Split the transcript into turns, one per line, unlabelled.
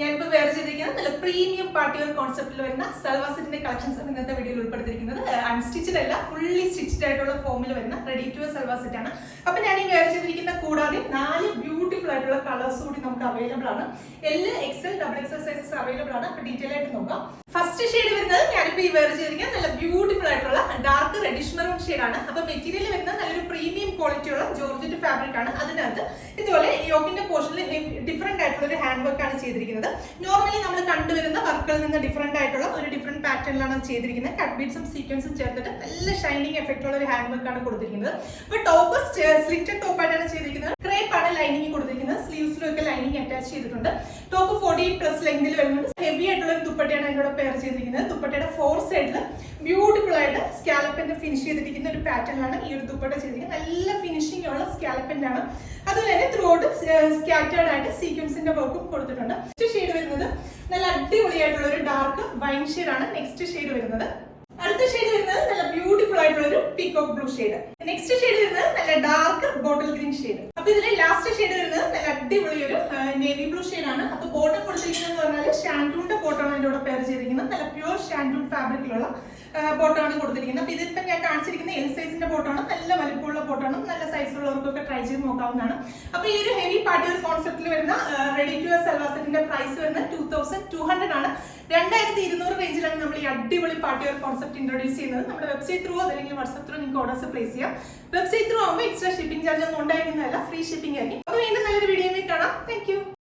ഞാനിപ്പോൾ വേറെ ചെയ്തിരിക്കുന്നത് നല്ല പ്രീമിയം പാർട്ടി വെയർ കോൺസെപ്റ്റിൽ വരുന്ന സൽവാർ സെറ്റിന്റെ കളക്ഷൻസ് ആണ് ഇന്നത്തെ വീഡിയോയിൽ ഉൾപ്പെടുത്തിയിരിക്കുന്നത്. അൺസ്റ്റിച്ചഡ് അല്ല, ഫുള്ളി സ്റ്റിച്ച്ഡ് ആയിട്ടുള്ള ഫോമിൽ വരുന്ന ready to wear salwar set ആണ്. അപ്പൊ ഞാൻ ഈ വേറെ ചെയ്തിരിക്കുന്ന കൂടാതെ 4 ബ്യൂട്ടിഫുൾ ആയിട്ടുള്ള കളേഴ്സ് കൂടി നമുക്ക് അവൈലബിൾ ആണ്. L, XL, XXL sizes available ആണ്. അപ്പൊ ഡീറ്റെയിൽ ആയിട്ട് നോക്കാം. ഫസ്റ്റ് ഷെയ്ഡ് വരുന്നത് ഞാനിപ്പോൾ ഈ വേറെ ചെയ്തിരിക്കുന്ന നല്ല ബ്യൂട്ടിഫുൾ ആയിട്ടുള്ള ഡാർക്ക് റെഡിഷ് മെറൂൺ ഷെയ്ഡ് ആണ്. അപ്പൊ മെറ്റീരിയൽ വരുന്നത് നല്ലൊരു പ്രീമിയം ക്വാളിറ്റി ഉള്ള ജോർജറ്റ് ഫാബ്രിക് ആണ്. അതിനകത്ത് ഇതുപോലെ യോക്കിന്റെ പോർഷനിൽ ഡിഫറെന്റ് ആയിട്ടുള്ള ഒരു ഹാൻഡ് വർക്ക് ആണ് ചെയ്തിരിക്കുന്നത്. നോർമലി നമ്മൾ കണ്ടുവരുന്ന വർക്കുകളിൽ നിന്ന് ഡിഫറെന്റ് ആയിട്ടുള്ള ഒരു ഡിഫറെന്റ് പാറ്റേണിലാണ് ചെയ്തിരിക്കുന്നത്. കട്ട് ബീഡ്സും സീക്വൻസും ചേർത്തിട്ട് നല്ല ഷൈനിങ് എഫക്റ്റ് ഉള്ള ഒരു ഹാൻഡ് വർക്ക് ആണ് കൊടുത്തിരിക്കുന്നത്. അപ്പൊ ടോപ്പ് സ്ലിറ്റഡ് ടോപ്പ് ആയിട്ടാണ് ചെയ്തിരിക്കുന്നത്. ക്രേപ്പ് ആണ് ലൈനിങ് കൊടുത്തിരിക്കുന്നത്. സ്ലീവ്സിലൊക്കെ ലൈനിങ് അറ്റാച്ച് ചെയ്തിട്ടുണ്ട്. ടോപ്പ് 48+ ലെങ്തിൽ വരുന്നുണ്ട്. ഹെവി ആയിട്ടുള്ള ഒരു ദുപ്പട്ടയാണ് അതിനോട് പെയർ ചെയ്തിരിക്കുന്നത്. ദുപ്പട്ടയുടെ 4 സൈഡിൽ ബ്യൂട്ടിഫുൾ ആയിട്ട് സ്കാലപ്പിന്റെ ഫിനിഷ് ചെയ്തിരിക്കുന്ന ഒരു പാറ്റേണിലാണ് ഈ ഒരു ദുപ്പട്ട ചെയ്തിരിക്കുന്നത്. നല്ല ഫിനിഷിംഗ് ഉള്ള സ്കാലപ്പിന്റെ ആണ്. അതുപോലെ തന്നെ ത്രൂ ഔട്ട് സ്കാറ്റേർഡ് ആയിട്ട് സീക്വൻസിന്റെ വർക്കും കൊടുത്തിട്ടുണ്ട്. നെക്സ്റ്റ് ഷെയ്ഡ് വരുന്നത് നല്ല അടിപൊളിയായിട്ടുള്ള ഒരു ഡാർക്ക് വൈൻ ഷെയ്ഡ് ആണ് നെക്സ്റ്റ് ഷെയ്ഡ് വരുന്നത്. അടുത്ത ഷെയ്ഡ് വരുന്നത് നല്ല ബ്യൂട്ടിഫുൾ ആയിട്ടുള്ള ഒരു peacock blue shade. Next shade വരുന്നത് നല്ല ഡാർക്ക് ബോട്ടിൽ ഗ്രീൻ ഷെയ്ഡ്. അപ്പൊ ഇതിലെ ലാസ്റ്റ് ഷെയ്ഡ് വരുന്നത് നല്ല അടിപൊളി ഒരു നേവി ബ്ലൂ ഷെയ്ഡ് ആണ്. അപ്പൊ ബോട്ടം കൊടുത്തിരിക്കുന്നത് പറഞ്ഞാൽ ഷാൻഡൂണിന്റെ ബോട്ടമാണ് അതിന്റെ കൂടെ പെയർ ചെയ്തിരിക്കുന്നത്. നല്ല പ്യൂർ ഷാൻഡൂൺ ഫാബ്രിക്കിലുള്ള ബോട്ടമാണ് കൊടുത്തിരിക്കുന്നത്. അപ്പൊ ഇതിപ്പോ ഞാൻ കാണിച്ചിരിക്കുന്ന L സൈസിന്റെ ബോട്ടമാണ്. നല്ല വലിപ്പമുള്ള ബോട്ടമാണ്. നല്ല സൈസുള്ളവർക്കൊക്കെ ട്രൈ ചെയ്ത് നോക്കാവുന്നതാണ്. അപ്പൊ ഈ ഒരു ഹെവി പാർട്ടി വെയർ കോൺസെപ്റ്റിൽ വരുന്ന റെഡി ടു വെയർ സൽവാർ സെറ്റിന്റെ പ്രൈസ് വരുന്നത് 2200 ആണ്. 2200 റേഞ്ചിലാണ് നമ്മൾ ഈ അടിപൊളി പാർട്ടി വെയർ കോൺസെപ്റ്റ് ഇൻട്രോഡ്യൂസ് ചെയ്യുന്നത്. നമ്മുടെ വെബ്സൈറ്റ് ത്രൂ അല്ലെങ്കിൽ വാട്സ്ആപ്പ് ത്രൂ നിങ്ങൾക്ക് ഓർഡേഴ്സ് പ്ലേസ് ചെയ്യാം. വെബ്സൈറ്റ് ത്രൂ ആകുമ്പോൾ എക്സ്ട്രാ ഷിപ്പിംഗ് ചാർജ് ഒന്നും ഉണ്ടായിരിക്കുന്നതല്ല, ഫ്രീ ഷിപ്പിംഗ് ആയിരിക്കും. അപ്പൊ വീണ്ടും നല്ലൊരു വീഡിയോ കാണാം. Thank you.